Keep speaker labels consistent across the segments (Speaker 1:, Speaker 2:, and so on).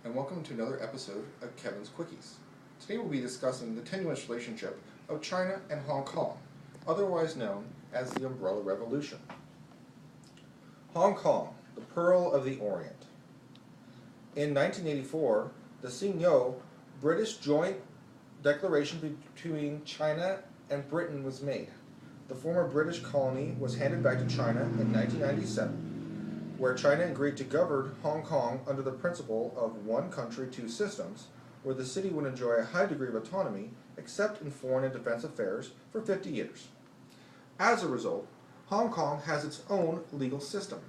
Speaker 1: and welcome to another episode of Kevin's Quickies. Today we'll be discussing the tenuous relationship of China and Hong Kong, otherwise known as the Umbrella Revolution. Hong Kong, the Pearl of the Orient. In 1984, the Sino-British joint declaration between China and Britain was made. The former British colony was handed back to China in 1997. Where China agreed to govern Hong Kong under the principle of one country, two systems, where the city would enjoy a high degree of autonomy except in foreign and defense affairs for 50 years. As a result, Hong Kong has its own legal system,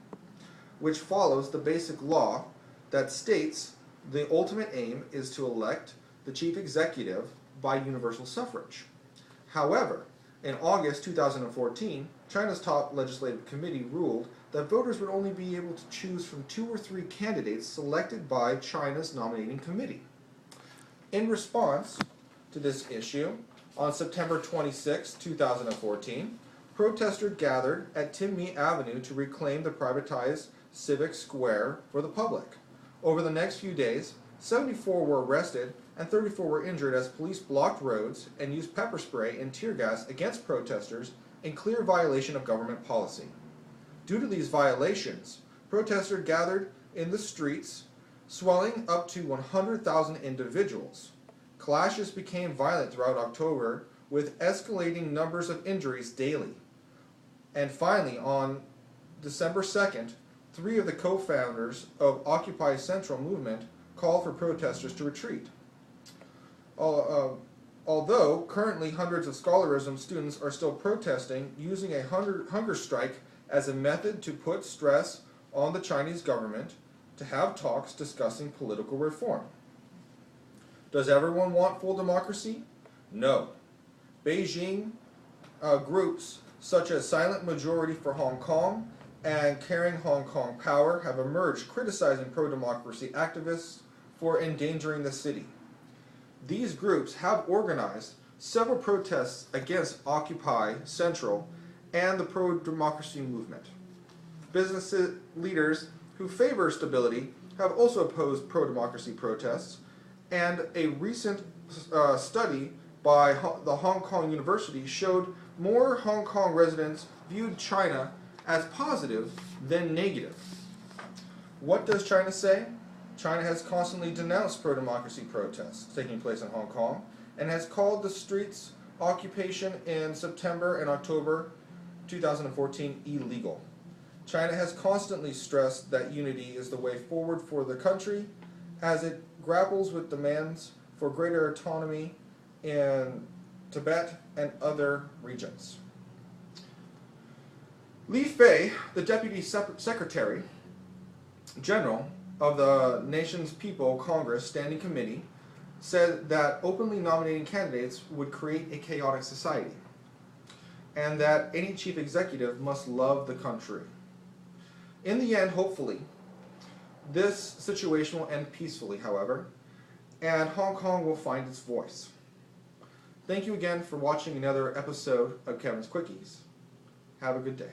Speaker 1: which follows the basic law that states the ultimate aim is to elect the chief executive by universal suffrage. However, in August 2014, China's top legislative committee ruled that voters would only be able to choose from 2 or 3 candidates selected by China's nominating committee. In response to this issue, on September 26, 2014, protesters gathered at Tim Mee Avenue to reclaim the privatized civic square for the public. Over the next few days, 74 were arrested and 34 were injured as police blocked roads and used pepper spray and tear gas against protesters in clear violation of government policy. Due to these violations, protesters gathered in the streets, swelling up to 100,000 individuals. Clashes became violent throughout October, with escalating numbers of injuries daily. And finally, on December 2nd, 3 of the co-founders of Occupy Central movement called for protesters to retreat. Although currently hundreds of scholarism students are still protesting, using a hunger strike as a method to put stress on the Chinese government to have talks discussing political reform. Does everyone want full democracy? No. Beijing groups such as Silent Majority for Hong Kong and Carrying Hong Kong Power have emerged criticizing pro-democracy activists for endangering the city. These groups have organized several protests against Occupy Central and the pro-democracy movement. Business leaders who favor stability have also opposed pro-democracy protests, and a recent study by the Hong Kong University showed more Hong Kong residents viewed China as positive than negative. What does China say? China has constantly denounced pro-democracy protests taking place in Hong Kong and has called the streets occupation in September and October 2014 illegal. China has constantly stressed that unity is the way forward for the country as it grapples with demands for greater autonomy in Tibet and other regions. Li Fei, the Deputy Secretary General of the Nation's People Congress Standing Committee, said that openly nominating candidates would create a chaotic society, and that any chief executive must love the country. In the end, hopefully, this situation will end peacefully, however, and Hong Kong will find its voice. Thank you again for watching another episode of Kevin's Quickies. Have a good day.